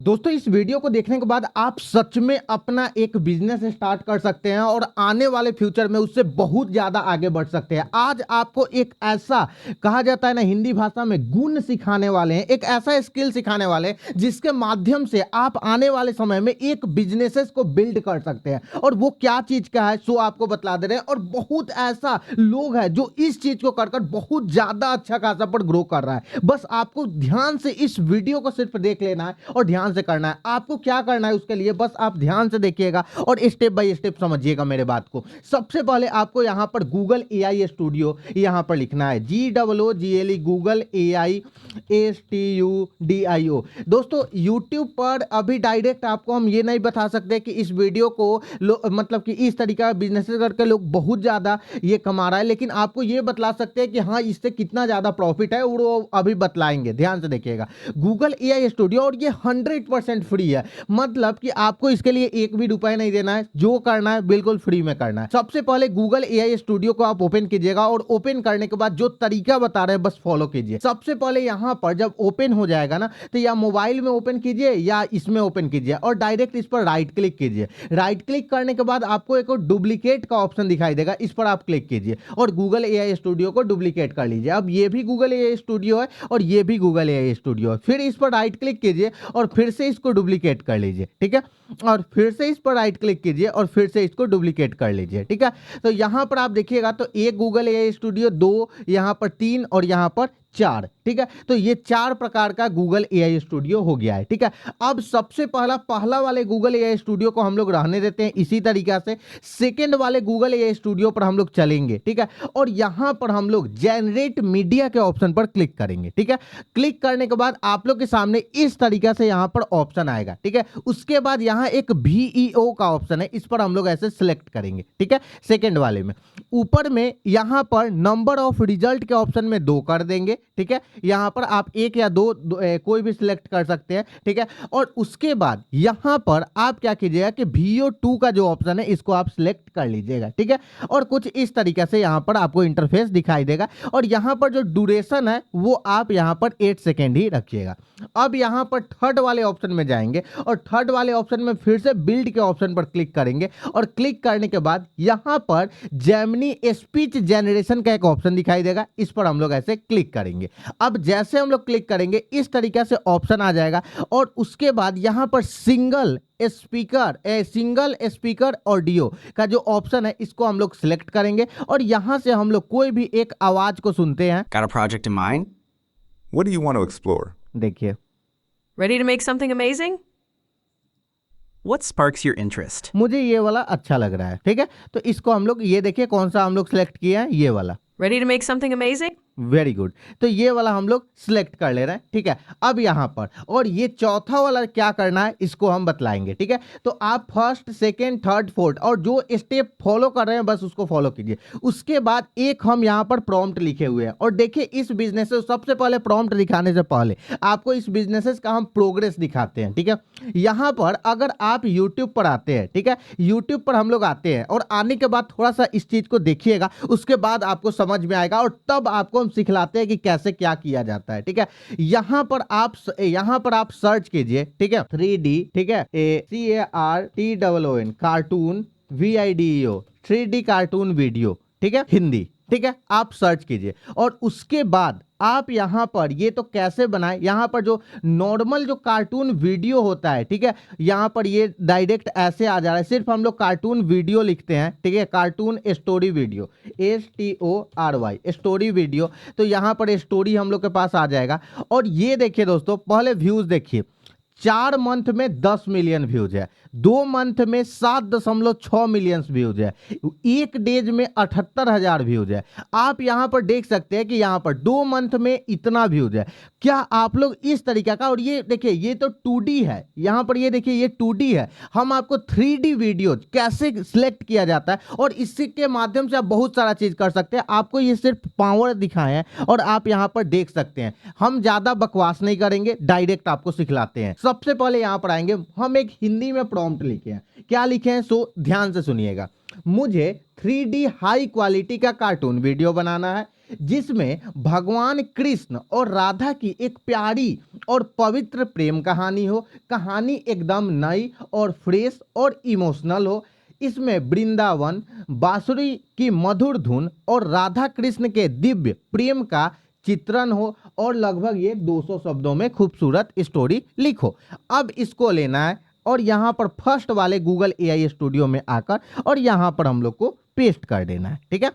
दोस्तों इस वीडियो को देखने के बाद आप सच में अपना एक बिजनेस स्टार्ट कर सकते हैं और आने वाले फ्यूचर में उससे बहुत ज्यादा आगे बढ़ सकते हैं। आज आपको एक ऐसा कहा जाता है ना, हिंदी भाषा में गुण सिखाने वाले हैं, एक ऐसा स्किल सिखाने वाले हैं जिसके माध्यम से आप आने वाले समय में एक बिजनेसेस को बिल्ड कर सकते हैं। और वो क्या चीज का है सो आपको बतला दे रहे हैं। और बहुत ऐसा लोग है जो इस चीज को कर बहुत ज्यादा अच्छा खासा पर ग्रो कर रहा है। बस आपको ध्यान से इस वीडियो को सिर्फ देख लेना है और ध्यान से करना है। आपको क्या करना है उसके लिए बस आप ध्यान से देखिएगा और स्टेप बाय स्टेप समझिएगा मेरे बात को। सबसे पहले आपको यहां पर गूगल एआई स्टूडियो यहां पर लिखना है, GOOGLE गूगल एआई STUDIO। दोस्तों यूट्यूब पर अभी डायरेक्ट आपको हम ये नहीं बता सकते कि इस वीडियो को मतलब कि इस तरीका का बिजनेस करके लोग बहुत ज्यादा ये कमा रहा है, लेकिन आपको ये बतला सकते हैं कि हाँ इससे कितना ज्यादा प्रॉफिट है और वो अभी बतलाएंगे। ध्यान से देखिएगा गूगल एआई स्टूडियो, और ये 100% फ्री है। मतलब कि आपको इसके लिए एक भी रुपए नहीं देना है, जो करना है बिल्कुल फ्री में करना है। सबसे पहले गूगल एआई स्टूडियो को आप ओपन कीजिएगा और ओपन करने के बाद जो तरीका बता रहे हैं बस फॉलो कीजिए। सबसे पहले यहां पर जब ओपन हो जाएगा ना, तो या मोबाइल में ओपन कीजिए या इसमें ओपन कीजिए और डायरेक्ट इस पर राइट क्लिक कीजिए। राइट क्लिक करने के बाद आपको एक डुप्लीकेट का ऑप्शन दिखाई देगा, इस पर आप क्लिक कीजिए और गूगल एआई स्टूडियो को डुप्लीकेट कर लीजिए। अब ये भी गूगल एआई स्टूडियो है और ये भी गूगल एआई स्टूडियो है। फिर इस पर राइट क्लिक कीजिए और फिर से इसको डुप्लीकेट कर लीजिए, ठीक है। और फिर से इस पर राइट क्लिक कीजिए और फिर से इसको डुप्लीकेट कर लीजिए, ठीक है। तो यहां पर आप देखिएगा तो एक गूगल एआई स्टूडियो, दो यहां पर, तीन और यहां पर चार, ठीक है। तो ये चार प्रकार का गूगल एआई स्टूडियो हो गया है, ठीक है। अब सबसे पहला वाले गूगल एआई स्टूडियो को हम लोग रहने देते हैं इसी तरीका से। सेकंड वाले गूगल एआई स्टूडियो पर हम लोग चलेंगे, ठीक है। और यहां पर हम लोग जनरेट मीडिया के ऑप्शन पर क्लिक करेंगे, ठीक है। क्लिक करने के बाद आप लोग के सामने इस तरीका से यहां पर ऑप्शन आएगा, ठीक है। उसके बाद यहां एक VEO का ऑप्शन है, इस पर हम लोग ऐसे सिलेक्ट करेंगे, ठीक है। सेकंड वाले में ऊपर में यहां पर नंबर ऑफ रिजल्ट के ऑप्शन में 2 कर देंगे, ठीक है। यहां पर आप एक या दो, कोई भी सिलेक्ट कर सकते हैं, ठीक है। और उसके बाद यहां पर आप क्या कीजिएगा कि VO2 का जो ऑप्शन है इसको आप सिलेक्ट कर लीजिएगा, ठीक है। और कुछ इस तरीके से यहां पर आपको इंटरफेस दिखाई देगा और यहां पर जो ड्यूरेशन है वो आप यहां पर 8 सेकेंड ही रखिएगा। अब यहां पर थर्ड वाले ऑप्शन में जाएंगे और थर्ड वाले ऑप्शन में फिर से बिल्ड के ऑप्शन पर क्लिक करेंगे और क्लिक करने के बाद यहां पर जेमिनी स्पीच जनरेशन का एक ऑप्शन दिखाई देगा, इस पर हम लोग ऐसे क्लिक करेंगे। अब जैसे हम लोग क्लिक करेंगे इस तरीके से ऑप्शन आ जाएगा और उसके बाद यहां पर सिंगल स्पीकर ऑडियो का जो ऑप्शन है इसको हम लोग सिलेक्ट करेंगे और यहां से हम लोग कोई भी एक आवाज को सुनते हैं। Got a project in mind? What do you want to explore? देखिए, Ready to make something amazing? What sparks your interest? मुझे ये वाला अच्छा लग रहा है, ठीक है। तो इसको हम लोग, ये देखिए कौन सा हम लोग सिलेक्ट किया है, ये वाला। Ready to make something amazing? Very good. तो ये वाला हम लोग सिलेक्ट कर ले रहे हैं, ठीक है। अब यहां पर और ये चौथा वाला क्या करना है इसको हम बतलाएंगे, ठीक है। तो आप फर्स्ट, सेकेंड, थर्ड, फोर्थ और जो स्टेप फॉलो कर रहे हैं बस उसको फॉलो कीजिए। उसके बाद एक हम यहां पर प्रॉम्प्ट लिखे हुए हैं और देखिए इस बिजनेस से सबसे पहले प्रॉम्प्ट दिखाने से पहले आपको इस बिजनेसेस का हम प्रोग्रेस दिखाते हैं, ठीक है। यहां पर अगर आप यूट्यूब पर आते हैं, ठीक है, यूट्यूब पर हम लोग आते हैं और आने के बाद थोड़ा सा इस चीज को देखिएगा, उसके बाद आपको समझ में आएगा और तब आपको सिखलाते हैं कि कैसे क्या किया जाता है, ठीक है। यहां पर आप सर्च कीजिए, ठीक है, 3D, ठीक है, CARTOON cartoon VIDEO 3D cartoon video, ठीक है, हिंदी, ठीक है। आप सर्च कीजिए और उसके बाद आप यहां पर ये तो कैसे बनाए, यहां पर जो नॉर्मल जो कार्टून वीडियो होता है, ठीक है, यहां पर ये डायरेक्ट ऐसे आ जा रहा है। सिर्फ हम लोग कार्टून वीडियो लिखते हैं, ठीक है, cartoon story video STORY story video. तो यहां पर स्टोरी हम लोग के पास आ जाएगा और ये देखिए दोस्तों, पहले व्यूज देखिए, 4 मंथ में 10 मिलियन व्यूज है, 2 मंथ में 7.6 मिलियन व्यूज है, एक डेज में 78,000 व्यूज है। आप यहां पर देख सकते हैं कि यहां पर 2 मंथ में इतना व्यूज है। क्या आप लोग इस तरीका का, और ये देखिए ये तो 2D है, यहां पर ये देखिए ये 2D है। हम आपको 3D वीडियो कैसे सिलेक्ट किया जाता है और इसी के माध्यम से आप बहुत सारा चीज कर सकते हैं। आपको ये सिर्फ पावर दिखाए हैं और आप यहां पर देख सकते हैं। हम ज्यादा बकवास नहीं करेंगे, डायरेक्ट आपको सिखलाते हैं। सबसे पहले यहां पर आएंगे, हम एक हिंदी में प्रॉम्प्ट लिखे हैं। क्या लिखे हैं सो ध्यान से सुनिएगा। मुझे 3D हाई क्वालिटी का कार्टून वीडियो बनाना है, जिसमें भगवान कृष्ण और राधा की एक प्यारी और पवित्र प्रेम कहानी हो। कहानी एकदम नई और फ्रेश और इमोशनल हो। इसमें वृंदावन, बांसुरी की मधुर धुन और राधा कृष्ण के दिव्य प्रेम का चित्रण हो और लगभग ये 200 शब्दों में खूबसूरत स्टोरी लिखो। अब इसको लेना है और यहाँ पर फर्स्ट वाले गूगल एआई स्टूडियो में आकर और यहाँ पर हम लोग को पेस्ट कर देना है। ठीक है,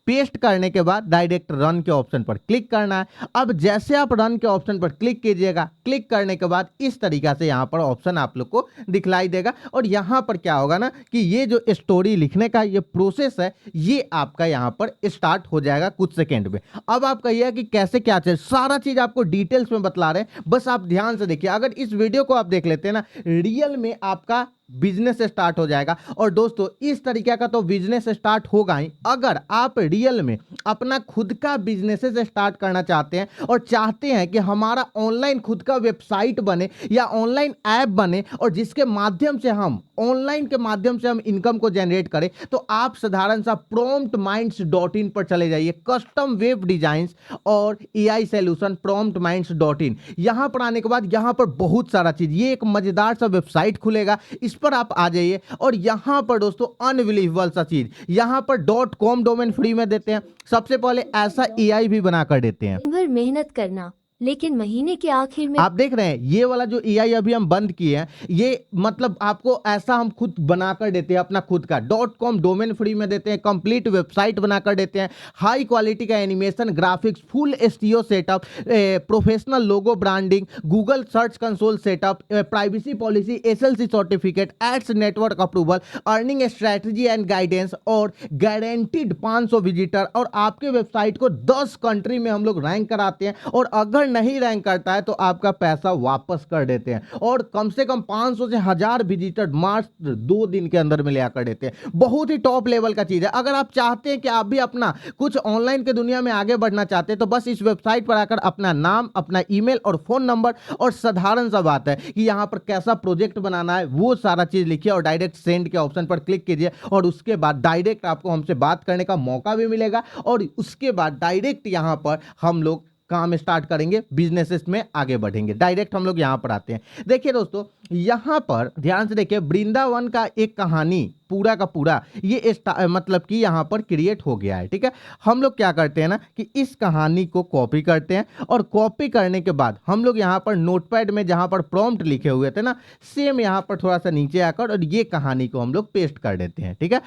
पेस्ट करने के बाद डायरेक्ट रन के ऑप्शन पर क्लिक करना है। अब जैसे आप रन के ऑप्शन पर क्लिक कीजिएगा, क्लिक करने के बाद इस तरीका से यहाँ पर ऑप्शन आप लोग को दिखलाई देगा और यहाँ पर क्या होगा ना कि ये जो स्टोरी लिखने का ये प्रोसेस है ये आपका यहाँ पर स्टार्ट हो जाएगा कुछ सेकेंड में। अब आप कहिए कि कैसे क्या चीज, सारा चीज आपको डिटेल्स में बतला रहे हैं, बस आप ध्यान से देखिए। अगर इस वीडियो को आप देख लेते हैं ना, रियल में आपका बिजनेस स्टार्ट हो जाएगा। और दोस्तों इस तरीके का तो बिजनेस स्टार्ट होगा ही, अगर आप रियल में अपना खुद का बिजनेस स्टार्ट करना चाहते हैं और चाहते हैं कि हमारा ऑनलाइन खुद का वेबसाइट बने या ऑनलाइन ऐप बने और जिसके माध्यम से हम ऑनलाइन के माध्यम से हम इनकम को जनरेट करें, तो आप साधारण सा promptminds.in पर चले जाइए। कस्टम वेब डिजाइंस और एआई सॉल्यूशन promptminds.in। यहां पर आने के बाद यहां पर बहुत सारा चीज, ये एक मजेदार सा वेबसाइट खुलेगा, इस पर आप आ जाइए और यहां पर दोस्तों अनबिलीवेबल सा चीज, यहां पर .com डोमेन फ्री में देते हैं। सबसे पहले ऐसा एआई भी बनाकर देते हैं। भर मेहनत करना, लेकिन महीने के आखिर में आप देख रहे हैं ये वाला जो एआई अभी हम बंद किए हैं, ये मतलब आपको ऐसा हम खुद बनाकर देते हैं, अपना खुद का .com डोमेन फ्री में देते हैं, कंप्लीट वेबसाइट बनाकर देते हैं, हाई क्वालिटी का animation, graphics, full SEO setup, professional logo branding, Google search console setup, privacy policy, SLC certificate, ads network approval, earning strategy and guidance और गारंटीड 500 विजिटर। और आपके वेबसाइट को 10 कंट्री में हम लोग रैंक कराते हैं और अगर नहीं रैंक करता है तो आपका पैसा वापस कर देते हैं और कम से कम 500 से 1000 विजिटर मात्र 2 दिन के अंदर में ले आकर देते हैं। बहुत ही टॉप लेवल का चीज है। अगर आप चाहते हैं कि आप भी अपना कुछ ऑनलाइन के दुनिया में आगे बढ़ना चाहते हैं तो बस इस वेबसाइट पर आकर अपना नाम, अपना ईमेल और फोन नंबर और साधारण सा बात है कि यहां पर कैसा प्रोजेक्ट बनाना है वो सारा चीज लिखिए और डायरेक्ट सेंड के ऑप्शन पर क्लिक कीजिए और उसके बाद डायरेक्ट आपको हमसे बात करने का मौका भी मिलेगा और उसके बाद डायरेक्ट यहां पर हम लोग काम स्टार्ट करेंगे, बिजनेसेस में आगे बढ़ेंगे। डायरेक्ट हम लोग यहां पर आते हैं। देखिए दोस्तों यहां पर ध्यान से देखिए, वृंदावन का एक कहानी पूरा का पूरा ये मतलब कि यहां पर क्रिएट हो गया है। ठीक है, हम लोग क्या करते हैं ना कि इस कहानी को कॉपी करते हैं और कॉपी करने के बाद हम लोग यहां पर नोटपैड में जहां पर प्रॉम्प्ट लिखे हुए थे ना, सेम यहां पर थोड़ा सा नीचे आकर और ये कहानी को हम लोग पेस्ट कर देते हैं। ठीक है,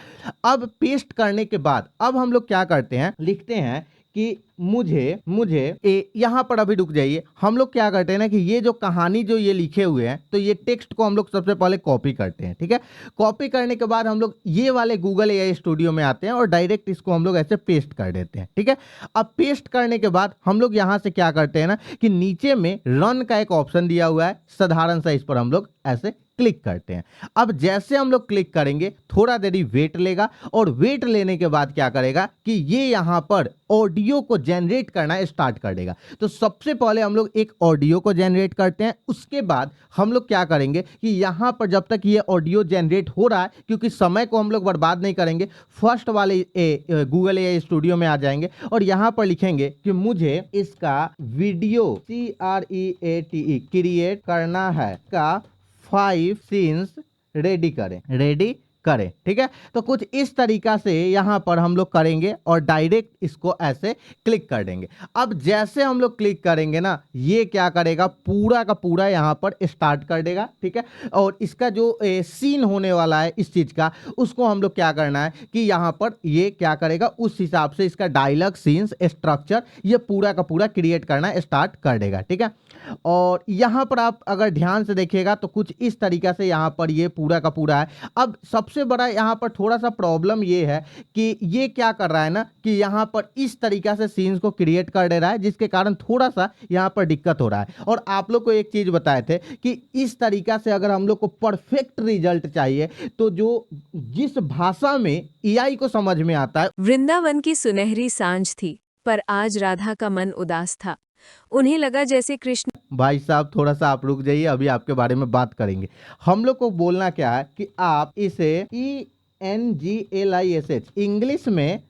अब पेस्ट करने के बाद अब हम लोग क्या करते हैं, लिखते हैं कि मुझे यहां पर अभी रुक जाइए। हम लोग क्या करते हैं ना कि ये जो कहानी जो ये लिखे हुए हैं तो ये टेक्स्ट को हम लोग सबसे पहले कॉपी करते हैं। ठीक है, कॉपी करने के बाद हम लोग ये वाले गूगल एआई स्टूडियो में आते हैं और डायरेक्ट इसको हम लोग ऐसे पेस्ट कर देते हैं। ठीक है, अब पेस्ट करने के बाद हम लोग यहां से क्या करते हैं ना कि नीचे में रन का एक ऑप्शन दिया हुआ है, साधारण सा, इस पर हम लोग ऐसे क्लिक करते हैं। अब जैसे हम लोग क्लिक करेंगे थोड़ा देरी वेट लेगा और वेट लेने के बाद क्या करेगा कि ये यहां पर ऑडियो को जनरेट करना स्टार्ट कर देगा। तो सबसे पहले हम लोग एक ऑडियो को जनरेट करते हैं, उसके बाद हम लोग क्या करेंगे कि यहां पर जब तक ये ऑडियो जनरेट हो रहा है, क्योंकि समय को हम लोग बर्बाद नहीं करेंगे, फर्स्ट वाले गूगल एआई स्टूडियो में आ जाएंगे और यहां पर लिखेंगे कि मुझे इसका वीडियो CREATE क्रिएट करना है का 5 सीन्स रेडी करें। ठीक है, तो कुछ इस तरीका से यहां पर हम लोग करेंगे और डायरेक्ट इसको ऐसे क्लिक कर देंगे। अब जैसे हम लोग क्लिक करेंगे ना, ये क्या करेगा, पूरा का पूरा यहां पर स्टार्ट कर देगा। ठीक है, और इसका जो सीन होने वाला है इस चीज का, उसको हम लोग क्या करना है कि यहां पर ये क्या करेगा, उस हिसाब से इसका डायलॉग, सीन्स, स्ट्रक्चर ये पूरा का पूरा क्रिएट करना स्टार्ट कर देगा। ठीक है, और यहां पर आप अगर ध्यान से देखिएगा तो कुछ इस तरीका से यहां पर ये पूरा का पूरा है। अब सबसे बड़ा यहां पर थोड़ा सा प्रॉब्लम ये है कि ये क्या कर रहा है ना कि यहां पर इस तरीका से सीन्स को क्रिएट कर दे रहा है, जिसके कारण थोड़ा सा यहां पर दिक्कत हो रहा है। और आप लोग को एक चीज बताए थे कि इस तरीका से अगर हम लोग को परफेक्ट रिजल्ट चाहिए तो जो जिस भाषा में एआई को समझ में आता है। वृंदावन की सुनहरी सांझ थी, पर आज राधा का मन उदास था। उन्हें लगा जैसे कृष्ण। भाई साहब थोड़ा सा आप रुक जाइए, अभी आपके बारे में बात करेंगे। हम लोग को बोलना क्या है कि आप इसे ENGLISH इंग्लिश में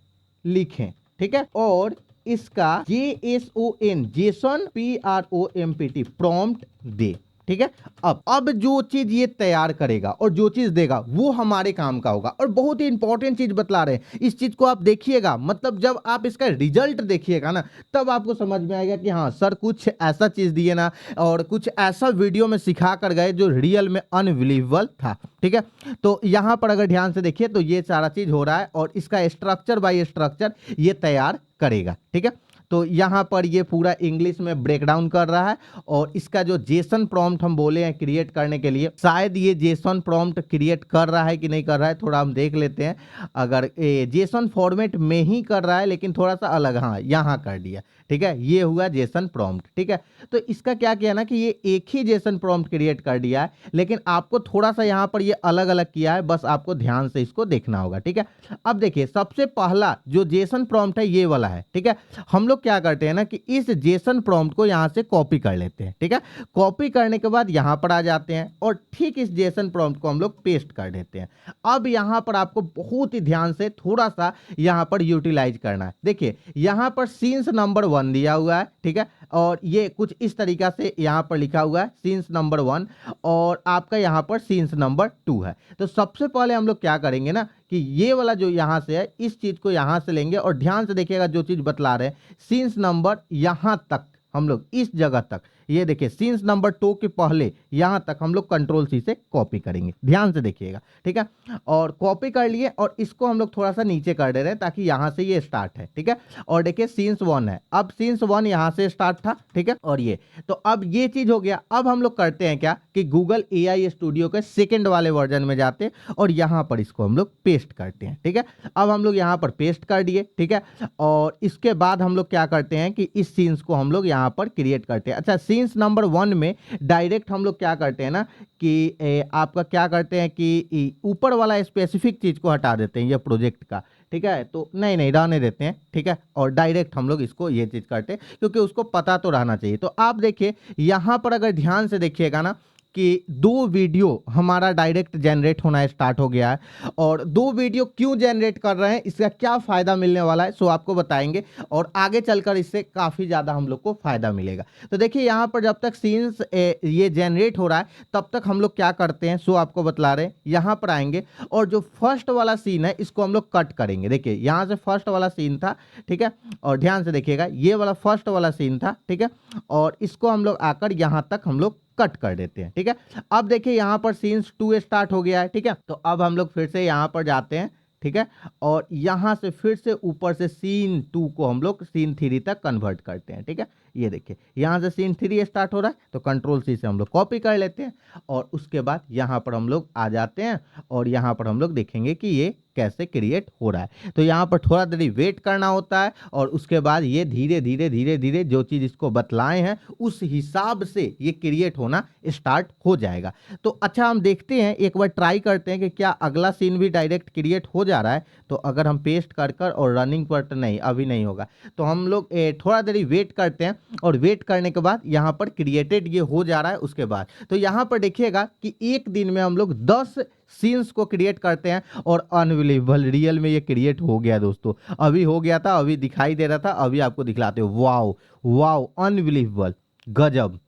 लिखें। ठीक है, और इसका JSON जेसन PROMPT प्रॉम्प्ट दे। ठीक है, अब जो चीज ये तैयार करेगा और जो चीज देगा वो हमारे काम का होगा। और बहुत ही इंपॉर्टेंट चीज बतला रहे हैं, इस चीज को आप देखिएगा, मतलब जब आप इसका रिजल्ट देखिएगा ना तब आपको समझ में आएगा कि हाँ सर कुछ ऐसा चीज दिए ना और कुछ ऐसा वीडियो में सिखा कर गए जो रियल में अनबिलीवेबल था। ठीक है, तो यहां पर अगर ध्यान से देखिए तो ये सारा चीज हो रहा है और इसका स्ट्रक्चर बाय स्ट्रक्चर ये तैयार करेगा। ठीक है, तो यहाँ पर ये पूरा इंग्लिश में ब्रेक डाउन कर रहा है और इसका जो जेसन प्रॉम्प्ट हम बोले हैं क्रिएट करने के लिए, शायद ये जेसन प्रॉम्प्ट क्रिएट कर रहा है कि नहीं कर रहा है, थोड़ा हम देख लेते हैं। अगर जेसन फॉर्मेट में ही कर रहा है लेकिन थोड़ा सा अलग, हाँ यहाँ कर दिया। ठीक है, ये हुआ जेसन प्रॉम्प्ट। ठीक है, तो इसका क्या किया ना कि ये एक ही जेसन प्रॉम्प्ट क्रिएट कर दिया है, लेकिन आपको थोड़ा सा यहाँ पर ये अलग अलग किया है, बस आपको ध्यान से इसको देखना होगा। ठीक है, अब देखिए सबसे पहला जो जेसन प्रॉम्प्ट है ये वाला है। ठीक है, हम लोग क्या करते हैं ना कि इस जेसन प्रॉम्प्ट को यहां से कॉपी कर लेते हैं। ठीक है, कॉपी करने के बाद यहां पर आ जाते हैं और ठीक इस जेसन प्रॉम्प्ट को हम लोग पेस्ट कर देते हैं। अब यहां पर आपको बहुत ही ध्यान से थोड़ा सा यहां पर यूटिलाइज करना है। देखिए यहां पर सीन्स नंबर 1 दिया हुआ है। ठीक है, और ये कुछ इस तरीका से यहां पर लिखा हुआ है सीन्स नंबर 1 और आपका यहां पर सीन्स नंबर 2 है। तो सबसे पहले हम लोग क्या करेंगे ना कि ये वाला जो यहां से है इस चीज को यहां से लेंगे और ध्यान से देखिएगा जो चीज बतला रहे हैं, सीन्स नंबर यहां तक हम लोग इस जगह तक, ये देखिए सीन्स नंबर 2 के पहले यहां तक हम लोग कंट्रोल सी से कॉपी करेंगे। ध्यान से देखिएगा। ठीक है, और कॉपी कर लिए और इसको हम लोग थोड़ा सा नीचे कर दे रहे हैं ताकि यहां से ये स्टार्ट है। ठीक है, और देखिए सीन्स 1 है, अब सीन्स 1 यहां से स्टार्ट था। ठीक है, और ये तो अब ये चीज हो गया। अब हम लोग करते हैं क्या कि गूगल AI स्टूडियो के सेकेंड वाले वर्जन में जाते हैं और यहां पर इसको हम लोग पेस्ट करते हैं। ठीक है, अब हम लोग यहां पर पेस्ट कर दिए। ठीक है, और इसके बाद हम लोग क्या करते हैं कि इस सीन्स को हम लोग यहां पर क्रिएट करते हैं। अच्छा, सीन्स नंबर 1 में डायरेक्ट हम लोग क्या करते हैं ना कि आपका क्या करते हैं कि ऊपर वाला स्पेसिफिक चीज को हटा देते हैं ये प्रोजेक्ट का। ठीक है, तो नहीं रहने देते हैं। ठीक है, और डायरेक्ट हम लोग इसको ये चीज करते हैं क्योंकि उसको पता तो रहना चाहिए। तो आप देखिए यहां पर अगर ध्यान से देखिएगा ना कि 2 वीडियो हमारा डायरेक्ट जनरेट होना स्टार्ट हो गया है। और 2 वीडियो क्यों जनरेट कर रहे हैं, इसका क्या फ़ायदा मिलने वाला है, सो आपको बताएंगे और आगे चलकर इससे काफ़ी ज़्यादा हम लोग को फ़ायदा मिलेगा। तो देखिए यहाँ पर जब तक सीन्स ये जनरेट हो रहा है तब तक हम लोग क्या करते हैं, सो आपको बतला रहे हैं। यहाँ पर आएंगे और जो फर्स्ट वाला सीन है इसको हम लोग कट करेंगे। देखिए यहाँ से फर्स्ट वाला सीन था। ठीक है, और ध्यान से देखिएगा ये वाला फर्स्ट वाला सीन था। ठीक है, और इसको हम लोग आकर यहाँ तक हम लोग कट कर देते हैं। ठीक है, अब देखिए यहां पर सीन्स 2 स्टार्ट हो गया है। ठीक है, तो अब हम लोग फिर से यहां पर जाते हैं। ठीक है, और यहां से फिर से ऊपर से सीन 2 को हम लोग सीन 3 तक कन्वर्ट करते हैं। ठीक है, ये देखिए यहां से सीन 3 स्टार्ट हो रहा है तो कंट्रोल सी से हम लोग कॉपी कर लेते हैं और उसके बाद यहां पर हम लोग आ जाते हैं और यहां पर हम लोग देखेंगे कि ये कैसे क्रिएट हो रहा है। तो यहाँ पर थोड़ा देरी वेट करना होता है और उसके बाद ये धीरे धीरे जो चीज़ इसको बतलाए हैं उस हिसाब से ये क्रिएट होना स्टार्ट हो जाएगा। तो अच्छा हम देखते हैं, एक बार ट्राई करते हैं कि क्या अगला सीन भी डायरेक्ट क्रिएट हो जा रहा है। तो अगर हम पेस्ट कर और रनिंग पर, तो नहीं अभी नहीं होगा, तो हम लोग थोड़ा देरी वेट करते हैं और वेट करने के बाद यहाँ पर क्रिएटेड ये हो जा रहा है। उसके बाद तो यहाँ पर देखिएगा कि एक दिन में हम लोग 10 सीन्स को क्रिएट करते हैं और अनबिलीवेबल रियल में ये क्रिएट हो गया दोस्तों। अभी हो गया था, अभी दिखाई दे रहा था, अभी आपको दिखलाते हो। वाओ वाओ, अनबिलीवेबल, गजब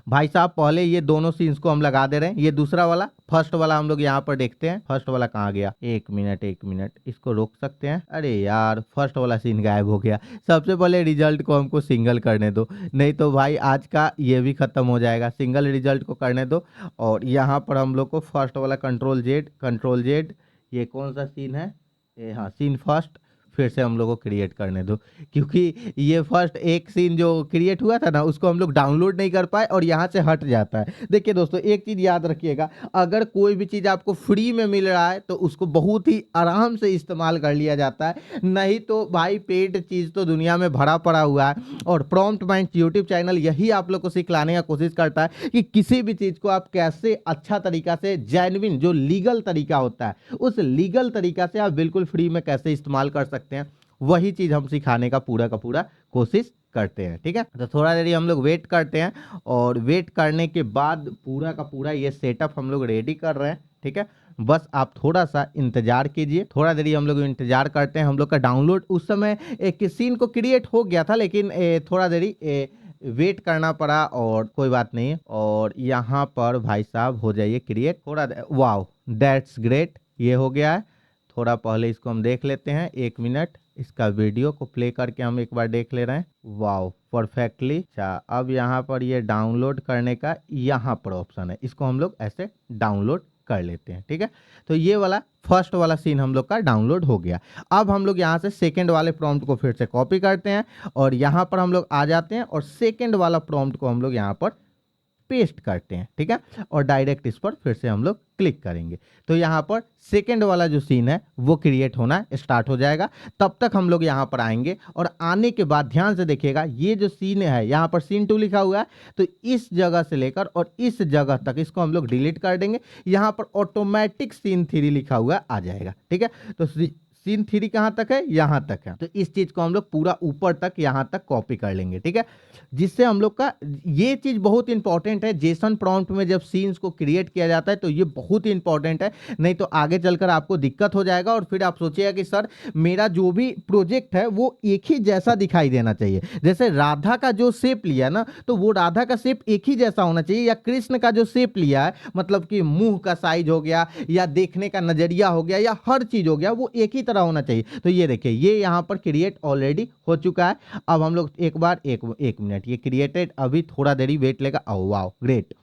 भाई साहब। पहले ये दोनों सीन्स को हम लगा दे रहे हैं। ये दूसरा वाला, फर्स्ट वाला हम लोग यहाँ पर देखते हैं। फर्स्ट वाला कहाँ गया, एक मिनट इसको रोक सकते हैं। अरे यार फर्स्ट वाला सीन गायब हो गया। सबसे पहले रिजल्ट को हमको सिंगल करने दो, नहीं तो भाई आज का ये भी खत्म हो जाएगा। सिंगल रिजल्ट को करने दो और यहाँ पर हम लोग को फर्स्ट वाला कंट्रोल जेड, ये कौन सा सीन है, हाँ सीन फर्स्ट, फिर से हम लोग को क्रिएट करने दो क्योंकि ये फर्स्ट एक सीन जो क्रिएट हुआ था ना उसको हम लोग डाउनलोड नहीं कर पाए और यहाँ से हट जाता है। देखिए दोस्तों एक चीज़ याद रखिएगा, अगर कोई भी चीज़ आपको फ्री में मिल रहा है तो उसको बहुत ही आराम से इस्तेमाल कर लिया जाता है, नहीं तो भाई पेड चीज़ तो दुनिया में भरा पड़ा हुआ है। और प्रॉम्प्ट माइंड्स यूट्यूब चैनल यही आप लोग को सिखलाने का कोशिश करता है कि किसी भी चीज़ को आप कैसे अच्छा तरीका से, जेन्युइन जो लीगल तरीका होता है उस लीगल तरीका से आप बिल्कुल फ्री में कैसे इस्तेमाल कर सकते हैं, वही चीज़ हम सिखाने का पूरा कोशिश करते हैं। ठीक है, तो थोड़ा देरी हम लोग वेट करते हैं और वेट करने के बाद पूरा का पूरा ये सेटअप हम लोग रेडी कर रहे हैं। ठीक है, बस आप थोड़ा सा इंतजार कीजिए, थोड़ा देरी हम लोग इंतजार करते हैं। हम लोग का डाउनलोड उस समय एक सीन को क्रिएट हो गया था, लेकिन थोड़ा देरी वेट करना पड़ा और कोई बात नहीं। और यहाँ पर भाई साहब हो जाइए क्रिएट थोड़ा। वाओ, दैट्स ग्रेट, ये हो गया है। थोड़ा पहले इसको हम देख लेते हैं, 1 मिनट इसका वीडियो को प्ले करके हम एक बार देख ले रहे हैं। Wow, perfectly. अच्छा, अब यहाँ पर ये डाउनलोड करने का यहाँ पर ऑप्शन है, इसको हम लोग ऐसे डाउनलोड कर लेते हैं। ठीक है, तो ये वाला फर्स्ट वाला सीन हम लोग का डाउनलोड हो गया। अब हम लोग यहाँ से सेकंड वाले प्रॉम्प्ट को फिर से कॉपी करते हैं और यहाँ पर हम लोग आ जाते हैं और सेकंड वाला प्रॉम्प्ट को हम लोग यहाँ पर पेस्ट करते हैं। ठीक है, और डायरेक्ट इस पर फिर से हम लोग क्लिक करेंगे तो यहाँ पर सेकंड वाला जो सीन है वो क्रिएट होना स्टार्ट हो जाएगा। तब तक हम लोग यहाँ पर आएंगे और आने के बाद ध्यान से देखिएगा, ये जो सीन है यहाँ पर सीन 2 लिखा हुआ है, तो इस जगह से लेकर और इस जगह तक इसको हम लोग डिलीट कर देंगे। यहाँ पर ऑटोमेटिक सीन 3 लिखा हुआ आ जाएगा। ठीक है, तो सीन 3 कहाँ तक है, यहाँ तक है, तो इस चीज को हम लोग पूरा ऊपर तक यहाँ तक कॉपी कर लेंगे। ठीक है, जिससे हम लोग का ये चीज बहुत इंपॉर्टेंट है। जेसन प्रॉम्प्ट में जब सीन्स को क्रिएट किया जाता है तो ये बहुत ही इंपॉर्टेंट है, नहीं तो आगे चलकर आपको दिक्कत हो जाएगा और फिर आप सोचिएगा कि सर मेरा जो भी प्रोजेक्ट है वो एक ही जैसा दिखाई देना चाहिए। जैसे राधा का जो शेप लिया ना, तो वो राधा का शेप एक ही जैसा होना चाहिए, या कृष्ण का जो शेप लिया है, मतलब कि मुंह का साइज हो गया या देखने का नजरिया हो गया या हर चीज हो गया, वो एक ही तरह होना चाहिए। तो ये देखिए, ये यहाँ पर क्रिएट ऑलरेडी हो चुका है। अब हम लोग एक बार एक मिनट, ये क्रिएटेड अभी थोड़ा देरी वेट लेगा। ओ वाओ ग्रेट,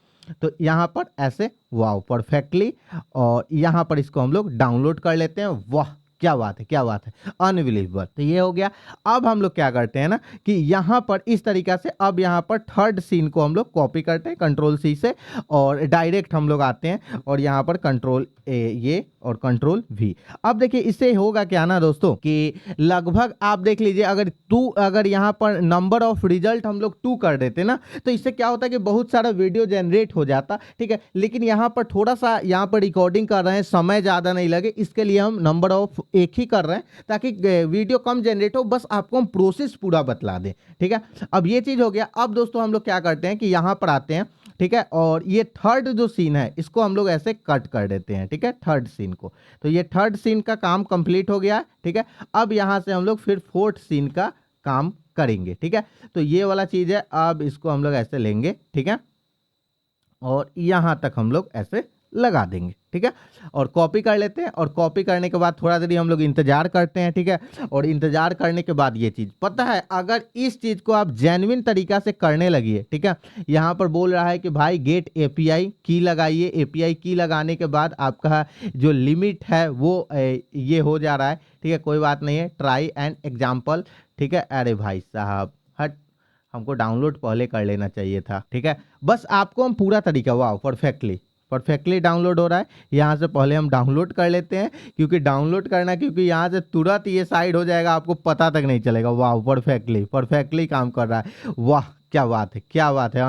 तो यहाँ पर ऐसे वाओ परफेक्टली, और यहाँ पर इसको हम लोग डाउनलोड कर लेते हैं। वाह क्या बात है, क्या बात है, अनबिलीवेबल। तो ये हो गया। अब हम लोग क्या करते हैं ना कि यहाँ पर इस तरीका से अब यहाँ पर थर्ड सीन को हम लोग कॉपी करते हैं कंट्रोल सी से और डायरेक्ट हम लोग आते हैं और यहाँ पर कंट्रोल ये और कंट्रोल वी। अब देखिए इससे होगा क्या ना दोस्तों कि लगभग आप देख लीजिए, अगर यहाँ पर नंबर ऑफ रिजल्ट हम लोग 2 कर देते ना, तो इससे क्या होता है कि बहुत सारा वीडियो जनरेट हो जाता। ठीक है, लेकिन यहाँ पर थोड़ा सा यहाँ पर रिकॉर्डिंग कर रहे हैं, समय ज़्यादा नहीं लगे, इसके लिए हम नंबर ऑफ 1 ही कर रहे हैं ताकि वीडियो कम जनरेट हो। बस आपको हम प्रोसेस पूरा बतला दें। ठीक है, अब ये चीज़ हो गया। अब दोस्तों हम लोग क्या करते हैं कि यहाँ पर आते हैं। ठीक है, और ये थर्ड जो सीन है इसको हम लोग ऐसे कट कर देते हैं। ठीक है, थर्ड सीन को, तो ये थर्ड सीन का काम कंप्लीट हो गया। ठीक है, अब यहाँ से हम लोग फिर फोर्थ सीन का काम करेंगे। ठीक है, तो ये वाला चीज़ है, अब इसको हम लोग ऐसे लेंगे। ठीक है, और यहाँ तक हम लोग ऐसे लगा देंगे। ठीक है, और कॉपी कर लेते हैं और कॉपी करने के बाद थोड़ा देरी हम लोग इंतजार करते हैं। ठीक है, और इंतजार करने के बाद ये चीज़ पता है, अगर इस चीज़ को आप जेन्युइन तरीका से करने लगिए। ठीक है, यहाँ पर बोल रहा है कि भाई गेट एपीआई की लगाइए। एपीआई की लगाने के बाद आपका जो लिमिट है वो ये हो जा रहा है। ठीक है, कोई बात नहीं है, ट्राई एंड एग्जाम्पल। ठीक है, अरे भाई साहब हट, हमको डाउनलोड पहले कर लेना चाहिए था। ठीक है, बस आपको हम पूरा तरीका, वाह परफेक्टली डाउनलोड हो रहा है। यहाँ से पहले हम डाउनलोड कर लेते हैं, क्योंकि डाउनलोड करना, क्योंकि यहाँ से तुरंत ये साइड हो जाएगा, आपको पता तक नहीं चलेगा। वाह परफेक्टली काम कर रहा है। वाह क्या बात है, क्या बात है,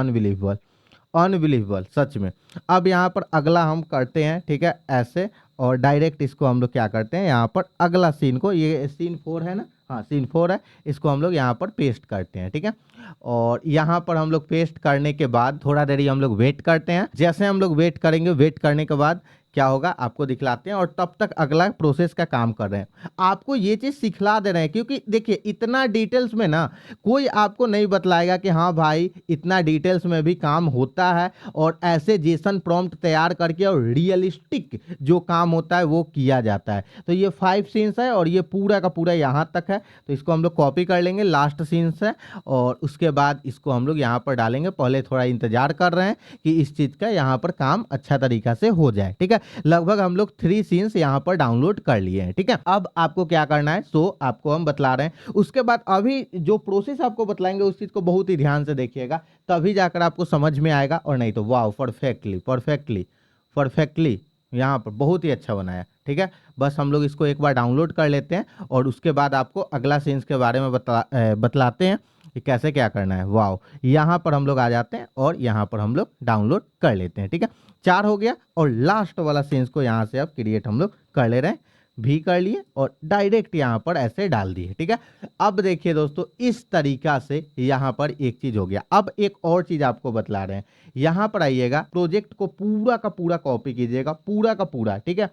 अनबिलीवेबल सच में। अब यहाँ पर अगला हम करते हैं। ठीक है, ऐसे और डायरेक्ट इसको हम लोग क्या करते हैं, यहाँ पर अगला सीन को, ये सीन 4 है ना, हाँ सीन 4 है, इसको हम लोग यहाँ पर पेस्ट करते हैं। ठीक है, और यहाँ पर हम लोग पेस्ट करने के बाद थोड़ा देरी हम लोग वेट करते हैं। जैसे हम लोग वेट करेंगे, वेट करने के बाद क्या होगा आपको दिखलाते हैं, और तब तक अगला प्रोसेस का काम कर रहे हैं। आपको ये चीज़ सिखला दे रहे हैं, क्योंकि देखिए इतना डिटेल्स में ना कोई आपको नहीं बतलाएगा कि हाँ भाई इतना डिटेल्स में भी काम होता है, और ऐसे जेसन प्रॉम्प्ट तैयार करके और रियलिस्टिक जो काम होता है वो किया जाता है। तो ये 5 सीन्स है और ये पूरा का पूरा यहाँ तक है, तो इसको हम लोग कॉपी कर लेंगे, लास्ट सीन्स है, और उसके बाद इसको हम लोग यहाँ पर डालेंगे। पहले थोड़ा इंतजार कर रहे हैं कि इस चीज़ का यहाँ पर काम अच्छा तरीका से हो जाए। ठीक है, लगभग हम लोग 3 सीन्स यहाँ पर डाउनलोड कर लिए हैं। ठीक है, अब आपको क्या करना है, सो आपको हम बतला रहे हैं। उसके बाद अभी जो प्रोसेस आपको बतलाएंगे उस चीज को बहुत ही ध्यान से देखिएगा, तभी जाकर आपको समझ में आएगा, और नहीं तो वाह परफेक्टली यहाँ पर बहुत ही अच्छा बनाया। ठीक है, बस हम लोग इसको एक बार डाउनलोड कर लेते हैं और उसके बाद आपको अगला सीन्स के बारे में बतलाते हैं कि कैसे क्या करना है। वाह, यहाँ पर हम लोग आ जाते हैं और यहाँ पर हम लोग डाउनलोड कर लेते हैं। ठीक है, 4 हो गया, और लास्ट वाला सीन्स को यहाँ से अब क्रिएट हम लोग कर ले रहे हैं। भी कर लिए और डायरेक्ट यहाँ पर ऐसे डाल दिए। ठीक है, अब देखिए दोस्तों इस तरीका से यहाँ पर एक चीज हो गया। अब एक और चीज आपको बतला रहे हैं, यहाँ पर आइएगा, प्रोजेक्ट को पूरा का पूरा कॉपी कीजिएगा, पूरा का पूरा। ठीक है,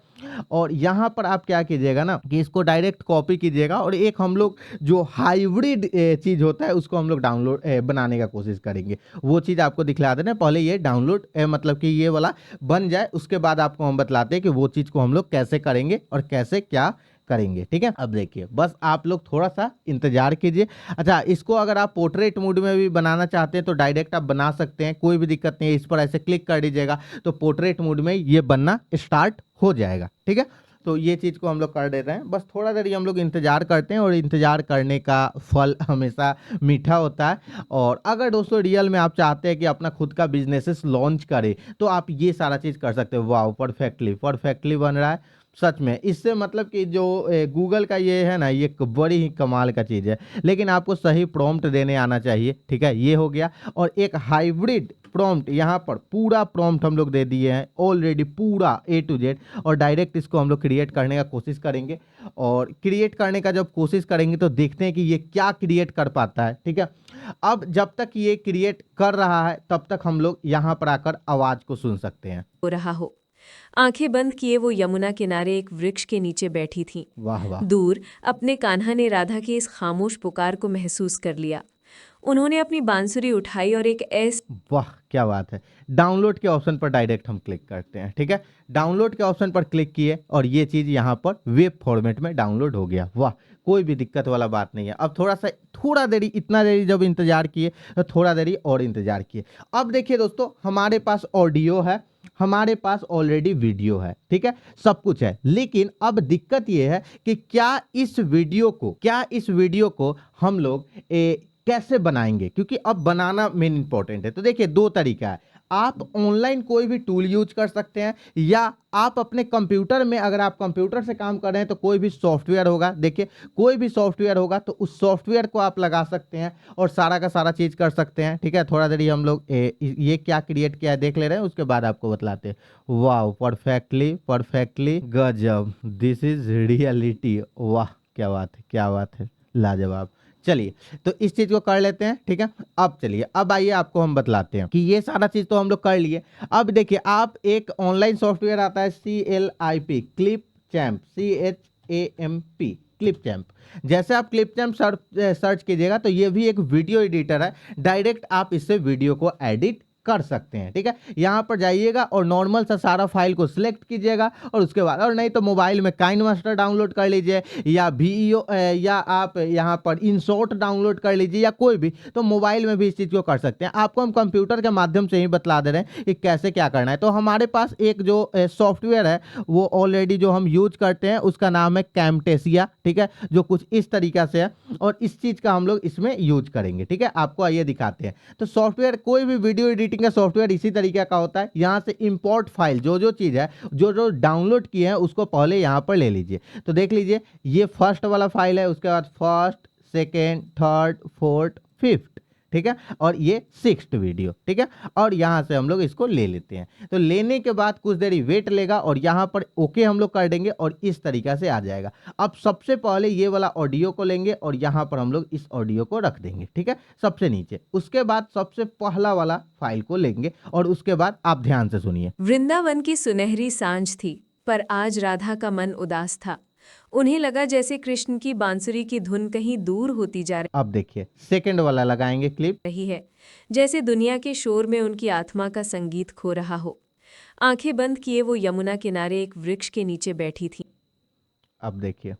और यहाँ पर आप क्या कीजिएगा ना कि इसको डायरेक्ट कॉपी कीजिएगा और एक हम लोग जो हाइब्रिड चीज होता है उसको हम लोग डाउनलोड बनाने का कोशिश करेंगे। वो चीज आपको दिखला देना, पहले ये डाउनलोड मतलब कि ये वाला बन जाए, उसके बाद आपको हम बतलाते हैं कि वो चीज को हम लोग कैसे करेंगे और कैसे क्या करेंगे। ठीक है, अब देखिए बस आप लोग थोड़ा सा इंतजार कीजिए। अच्छा, इसको अगर आप पोर्ट्रेट मोड में भी बनाना चाहते हैं तो डायरेक्ट आप बना सकते हैं, कोई भी दिक्कत नहीं है। इस पर ऐसे क्लिक कर दीजिएगा तो पोर्ट्रेट मोड में ये बनना स्टार्ट हो जाएगा। ठीक है, तो ये चीज़ को हम लोग कर देते हैं, बस थोड़ा देर हम लोग इंतजार करते हैं और इंतजार करने का फल हमेशा मीठा होता है। और अगर दोस्तों रियल में आप चाहते हैं कि अपना खुद का बिजनेसेस लॉन्च करें तो आप ये सारा चीज़ कर सकते हो। वाह, परफेक्टली बन रहा है सच में। इससे मतलब कि जो गूगल का ये है ना, ये एक बड़ी ही कमाल का चीज़ है, लेकिन आपको सही प्रॉम्प्ट देने आना चाहिए। ठीक है, ये हो गया। और एक हाइब्रिड प्रॉम्प्ट, यहाँ पर पूरा प्रॉम्प्ट हम लोग दे दिए हैं ऑलरेडी, पूरा A to Z, और डायरेक्ट इसको हम लोग क्रिएट करने का कोशिश करेंगे। और क्रिएट करने का जब कोशिश करेंगे तो देखते हैं कि ये क्या क्रिएट कर पाता है। ठीक है, अब जब तक ये क्रिएट कर रहा है तब तक हम लोग यहाँ पर आकर आवाज़ को सुन सकते हैं। हो रहा हो। आंखें बंद किए वो यमुना किनारे एक वृक्ष के नीचे बैठी थीं। वाह वाह, दूर अपने कान्हा ने राधा की इस खामोश पुकार को महसूस कर लिया। उन्होंने अपनी बांसुरी उठाई और एक वाह क्या बात है। डाउनलोड के ऑप्शन पर डायरेक्ट हम क्लिक करते हैं। ठीक है, डाउनलोड के ऑप्शन पर क्लिक किए और ये चीज़ यहाँ पर वेब फॉर्मेट में डाउनलोड हो गया। वाह, कोई भी दिक्कत वाला बात नहीं है। अब थोड़ा देरी, इतना देरी जब इंतजार किए तो थोड़ा देरी और इंतजार किए। अब देखिए दोस्तों, हमारे पास ऑडियो है, हमारे पास ऑलरेडी वीडियो है। ठीक है, सब कुछ है, लेकिन अब दिक्कत ये है कि क्या इस वीडियो को हम लोग कैसे बनाएंगे, क्योंकि अब बनाना मेन इंपॉर्टेंट है। तो देखिए दो तरीका है, आप ऑनलाइन कोई भी टूल यूज कर सकते हैं, या आप अपने कंप्यूटर में, अगर आप कंप्यूटर से काम कर रहे हैं तो कोई भी सॉफ्टवेयर होगा, देखिए कोई भी सॉफ्टवेयर होगा तो उस सॉफ्टवेयर को आप लगा सकते हैं और सारा का सारा चीज़ कर सकते हैं। ठीक है, थोड़ा देर हम लोग ये क्या क्रिएट किया है देख ले रहे हैं, उसके बाद आपको बतलाते हैं। वाह, परफेक्टली गजब, दिस इज रियलिटी। वाह क्या बात है, लाजवाब। चलिए, तो इस चीज को कर लेते हैं। ठीक है, अब चलिए, अब आइए आपको हम बतलाते हैं कि ये सारा चीज तो हम लोग कर लिए। अब देखिए, आप एक ऑनलाइन सॉफ्टवेयर आता है CLIP, क्लिप चैम्प। जैसे आप क्लिप चैम्प सर्च कीजिएगा तो ये भी एक वीडियो एडिटर है, डायरेक्ट आप इससे वीडियो को एडिट कर सकते हैं। ठीक है, यहाँ पर जाइएगा और नॉर्मल सा सारा फाइल को सिलेक्ट कीजिएगा और उसके बाद, और नहीं तो मोबाइल में काइनमास्टर डाउनलोड कर लीजिए, या VEO, या आप यहाँ पर InShot डाउनलोड कर लीजिए, या कोई भी, तो मोबाइल में भी इस चीज़ को कर सकते हैं। आपको हम कंप्यूटर के माध्यम से ही बतला दे रहे हैं कि कैसे क्या करना है। तो हमारे पास एक जो सॉफ्टवेयर है वो ऑलरेडी जो हम यूज करते हैं उसका नाम है कैमटेसिया। ठीक है, जो कुछ इस तरीका से है और इस चीज़ का हम लोग इसमें यूज करेंगे। ठीक है, आपको आइए दिखाते हैं। तो सॉफ्टवेयर, कोई भी वीडियो एडिटिंग का सॉफ्टवेयर इसी तरीके का होता है। यहां से इंपोर्ट फाइल, जो चीज है, जो डाउनलोड किए हैं उसको पहले यहां पर ले लीजिए। तो देख लीजिए, ये फर्स्ट वाला फाइल है, उसके बाद first, second, third, fourth, fifth. ठीक है, और ये 6th वीडियो। ठीक है, और यहां से हम लोग इसको ले लेते हैं। तो लेने के बाद कुछ देरी वेट लेगा और यहां पर ओके हम लोग कर देंगे और इस तरीका से आ जाएगा। अब सबसे पहले ये वाला ऑडियो को लेंगे और यहां पर हम लोग इस ऑडियो को रख देंगे। ठीक है, सबसे नीचे। उसके बाद सबसे पहला वाला फाइल को लेंगे और उसके बाद आप ध्यान से सुनिए। वृंदावन की सुनहरी सांझ थी, पर आज राधा का मन उदास था। उन्हें लगा जैसे कृष्ण की बांसुरी की धुन कहीं दूर होती जा अब देखिए, सेकंड वाला लगाएंगे क्लिप। रही है, जैसे दुनिया के शोर में उनकी आत्मा का संगीत खो रहा हो। आंखें बंद किए वो यमुना किनारे एक वृक्ष के नीचे बैठी थी। अब देखिए,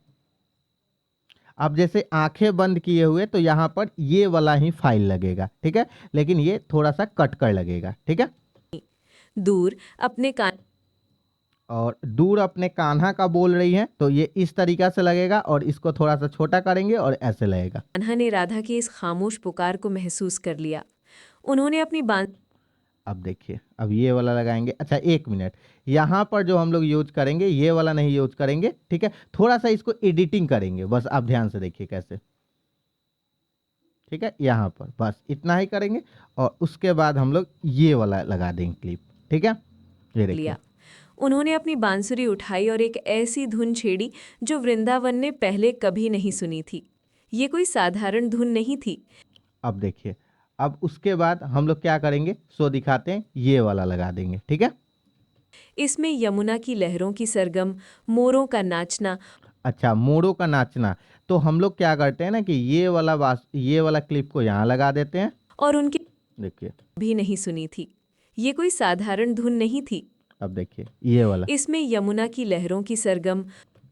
अब जैसे आंखें बंद किए हुए तो यहाँ पर ये वाला ही फाइल लगेगा। ठीक है, लेकिन ये थोड़ा सा कट कर लगेगा। ठीक है, दूर अपने दूर अपने कान्हा का बोल रही है तो ये इस तरीका से लगेगा और इसको थोड़ा सा छोटा करेंगे और ऐसे लगेगा। कान्हा ने राधा की इस खामोश पुकार को महसूस कर लिया। उन्होंने अपनी अब देखिए, अब ये वाला लगाएंगे। अच्छा, 1 मिनट, यहाँ पर जो हम लोग यूज करेंगे ये वाला नहीं यूज करेंगे। ठीक है, थोड़ा सा इसको एडिटिंग करेंगे, बस आप ध्यान से देखिए कैसे। ठीक है, यहाँ पर बस इतना ही करेंगे और उसके बाद हम लोग ये वाला लगा देंगे क्लिप। ठीक है, ये देखिए। लिया। उन्होंने अपनी बांसुरी उठाई और एक ऐसी धुन छेड़ी जो वृंदावन ने पहले कभी नहीं सुनी थी। ये कोई साधारण धुन नहीं थी। अब देखिए, अब उसके बाद हम लोग क्या करेंगे, सो दिखाते हैं, ये वाला लगा देंगे, ठीक है। इसमें यमुना की लहरों की सरगम, मोरों का नाचना अच्छा, मोरों का नाचना, तो हम लोग क्या करते हैं ना कि ये वाला क्लिप को यहाँ लगा देते हैं। और उनकी देखिए, भी नहीं सुनी थी। ये कोई साधारण धुन नहीं थी। अब देखिए ये वाला, इसमें यमुना की लहरों की सरगम,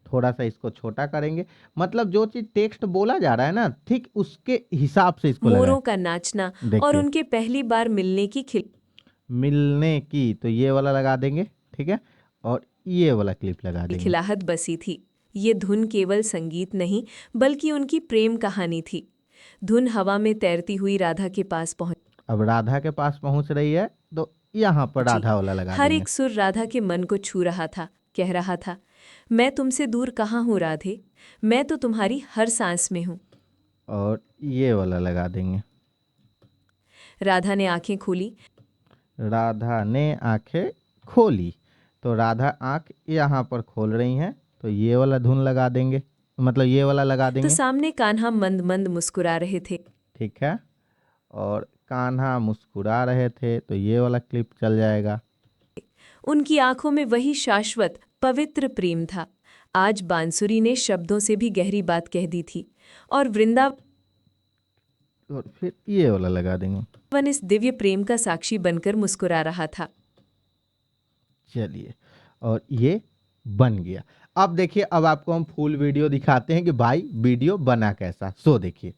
थोड़ा सा इसको छोटा करेंगे, मतलब जो चीज टेक्स्ट बोला जा रहा है ना, ठीक उसके हिसाब से इसको मोरों लगाएं। का नाचना देखिए। और उनके पहली बार मिलने की मिलने की, तो ये वाला लगा देंगे, ठीक है, और ये वाला क्लिप लगा देंगे। खिलाहट बसी थी। ये धुन केवल संगीत नहीं बल्कि उनकी प्रेम कहानी थी। धुन हवा में तैरती हुई राधा के पास पहुंच। अब राधा के पास पहुंच रही है, तो यहाँ पर राधा वाला लगा हर देंगे। एक सुर राधा के मन को छू रहा था, कह रहा था, मैं तुमसे दूर कहाँ हूँ राधे, मैं तो तुम्हारी हर सांस में हूँ। और ये वाला लगा देंगे। राधा ने आंखें खोली। राधा ने आंखें खोली, तो राधा आंख यहाँ पर खोल रही हैं, तो ये वाला धुन लगा देंगे, मतलब ये वाला लगा तो देंगे, सामने कान्हा मंद मंद मुस्कुरा रहे थे। ठीक है। और कान्हा मुस्कुरा रहे थे, तो ये वाला क्लिप चल जाएगा। उनकी आंखों में वही शाश्वत पवित्र प्रेम था। आज बांसुरी ने शब्दों से भी गहरी बात कह दी थी और वृंदावन और फिर ये वाला लगा देंगे। इस दिव्य प्रेम का साक्षी बनकर मुस्कुरा रहा था। चलिए, और ये बन गया। अब देखिए, अब आपको हम फुल वीडियो दिखाते हैं कि भाई वीडियो बना कैसा। सो देखिए,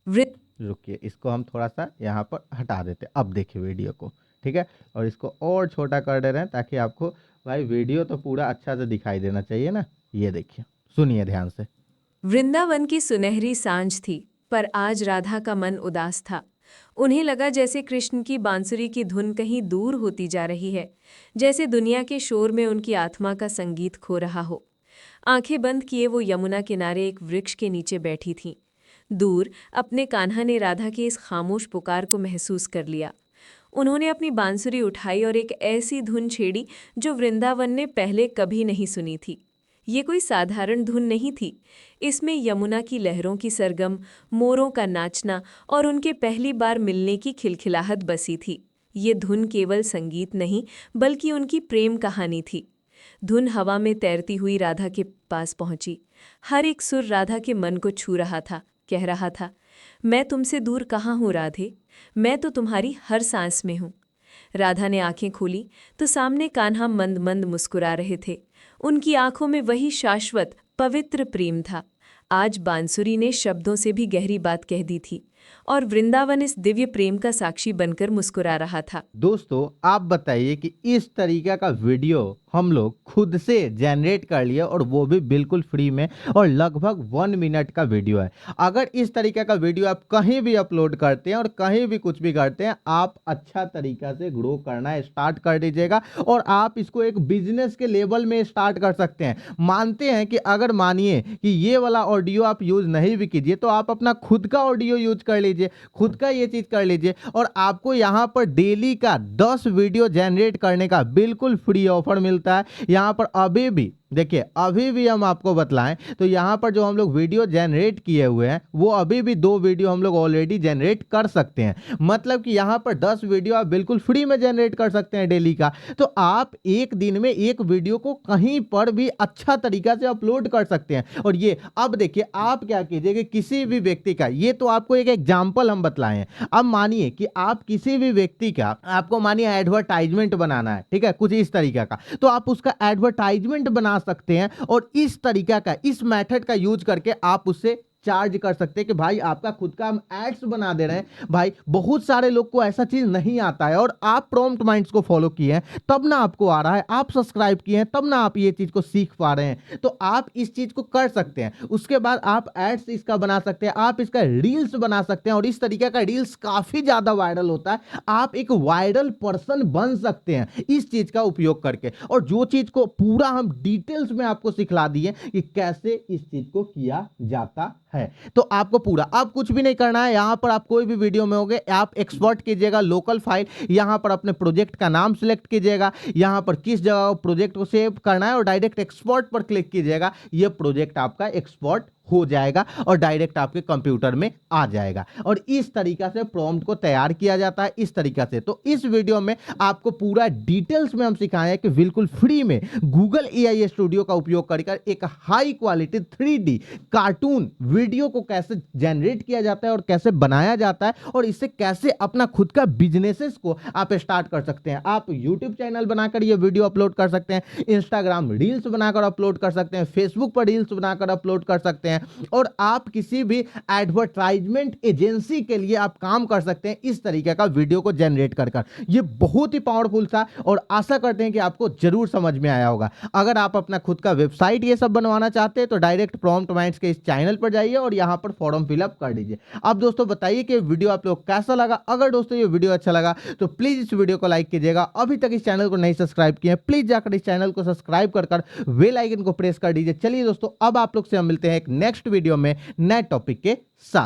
रुकिए, इसको हम थोड़ा सा यहाँ पर हटा देते हैं। अब देखिए वीडियो को, ठीक है, और इसको और छोटा कर दे रहे हैं ताकि आपको भाई वीडियो तो पूरा अच्छा से दिखाई देना चाहिए ना। ये देखिए, सुनिए ध्यान से। वृंदावन की सुनहरी सांझ थी, पर आज राधा का मन उदास था। उन्हें लगा जैसे कृष्ण की बांसुरी की धुन कहीं दूर होती जा रही है, जैसे दुनिया के शोर में उनकी आत्मा का संगीत खो रहा हो। आंखें बंद किए वो यमुना किनारे एक वृक्ष के नीचे बैठी थीं। दूर अपने कान्हा ने राधा के इस खामोश पुकार को महसूस कर लिया। उन्होंने अपनी बांसुरी उठाई और एक ऐसी धुन छेड़ी जो वृंदावन ने पहले कभी नहीं सुनी थी। ये कोई साधारण धुन नहीं थी। इसमें यमुना की लहरों की सरगम, मोरों का नाचना और उनके पहली बार मिलने की खिलखिलाहट बसी थी। ये धुन केवल संगीत नहीं बल्कि उनकी प्रेम कहानी थी। धुन हवा में तैरती हुई राधा के पास पहुंची। हर एक सुर राधा के मन को छू रहा था, कह रहा था, मैं तुमसे दूर कहाँ हूँ राधे, मैं तो तुम्हारी हर सांस में हूँ। राधा ने आंखें खोली तो सामने कान्हा मंद मंद मुस्कुरा रहे थे। उनकी आंखों में वही शाश्वत पवित्र प्रेम था। आज बांसुरी ने शब्दों से भी गहरी बात कह दी थी और वृंदावन इस दिव्य प्रेम का साक्षी बनकर मुस्कुरा रहा था। दोस्तों, आप बताइए कि इस तरीके का वीडियो हम लोग खुद से जनरेट कर लिए, और वो भी बिल्कुल फ्री में, और लगभग 1 मिनट का वीडियो है। अगर इस तरीके का वीडियो आप कहीं भी अपलोड करते हैं और कहीं भी कुछ भी करते हैं, आप अच्छा तरीका से ग्रो करना स्टार्ट कर दीजिएगा, और आप इसको एक बिजनेस के लेवल में स्टार्ट कर सकते हैं। मानते हैं कि अगर मानिए कि ये वाला ऑडियो आप यूज नहीं भी कीजिए, तो आप अपना खुद का ऑडियो यूज कर लीजिए, खुद का ये चीज कर लीजिए, और आपको यहाँ पर डेली का 10 वीडियो जनरेट करने का बिल्कुल फ्री ऑफर मिलता है। यहाँ पर अभी भी देखिए, अभी भी हम आपको बतलाएं तो यहाँ पर जो हम लोग वीडियो जनरेट किए हुए हैं, वो अभी भी 2 वीडियो हम लोग ऑलरेडी जनरेट कर सकते हैं। मतलब कि यहाँ पर 10 वीडियो आप बिल्कुल फ्री में जनरेट कर सकते हैं डेली का। तो आप एक दिन में एक वीडियो को कहीं पर भी अच्छा तरीका से अपलोड कर सकते हैं। और ये अब देखिए, आप क्या कीजिए कि किसी भी व्यक्ति का, ये तो आपको एक एग्जाम्पल हम बतलाए हैं। अब मानिए कि आप किसी भी व्यक्ति का, आपको मानिए एडवर्टाइजमेंट बनाना है, ठीक है, कुछ इस तरीका का, तो आप उसका एडवर्टाइजमेंट बना सकते हैं, और इस तरीका का, इस मेथड का यूज करके आप उससे चार्ज कर सकते हैं कि भाई आपका खुद का हम एड्स बना दे रहे हैं। भाई बहुत सारे लोग को ऐसा चीज नहीं आता है, और आप प्रॉम्प्ट माइंड्स को फॉलो किए हैं तब ना आपको आ रहा है, आप सब्सक्राइब किए हैं तब ना आप ये चीज को सीख पा रहे हैं। तो आप इस चीज को कर सकते हैं। उसके बाद आप एड्स इसका बना सकते हैं, आप इसका रील्स बना सकते हैं, और इस तरीके का रील्स काफी ज्यादा वायरल होता है। आप एक वायरल पर्सन बन सकते हैं इस चीज का उपयोग करके। और जो चीज को पूरा हम डिटेल्स में आपको सिखला दिए कि कैसे इस चीज को किया जाता है। है। तो आपको पूरा अब कुछ भी नहीं करना है। यहाँ पर आप कोई भी वीडियो में होगे, आप एक्सपोर्ट कीजिएगा लोकल फाइल, यहाँ पर अपने प्रोजेक्ट का नाम सिलेक्ट कीजिएगा, यहाँ पर किस जगह प्रोजेक्ट को सेव करना है और डायरेक्ट एक्सपोर्ट पर क्लिक कीजिएगा। ये प्रोजेक्ट आपका एक्सपोर्ट हो जाएगा और डायरेक्ट आपके कंप्यूटर में आ जाएगा। और इस तरीका से प्रॉम्प्ट को तैयार किया जाता है, इस तरीका से। तो इस वीडियो में आपको पूरा डिटेल्स में हम सिखाए हैं कि बिल्कुल फ्री में गूगल एआई स्टूडियो का उपयोग कर एक high quality 3D cartoon video को कैसे जनरेट किया जाता है और कैसे बनाया जाता है, और इससे कैसे अपना खुद का बिजनेसेस को आप स्टार्ट कर सकते हैं। आप यूट्यूब चैनल बनाकर ये वीडियो अपलोड कर सकते हैं, इंस्टाग्राम रील्स बनाकर अपलोड कर सकते हैं, फेसबुक पर रील्स बनाकर अपलोड कर सकते हैं, और आप किसी भी एडवर्टाइजमेंट एजेंसी के लिए आप काम कर सकते हैं इस तरीके का वीडियो को जनरेट कर कर। ये बहुत ही पावरफुल था और आशा करते हैं कि आपको जरूर समझ में आया होगा। अगर आप अपना खुद का वेबसाइट ये सब बनवाना चाहते हैं तो डायरेक्ट प्रॉम्प्ट माइंड्स के इस चैनल पर जाइए और यहां पर फॉर्म फिलअप कर दीजिए। अब दोस्तों बताइए कि वीडियो आप लोग कैसा लगा। अगर दोस्तों ये वीडियो अच्छा लगा तो प्लीज इस वीडियो को लाइक कीजिएगा। अभी तक इस चैनल को नहीं सब्सक्राइब किए प्लीज जाकर इस चैनल को सब्सक्राइब कर बेल आइकन को प्रेस कर दीजिए। चलिए दोस्तों अब आप लोग से हम मिलते हैं एक नेक्स्ट वीडियो में नए टॉपिक के साथ।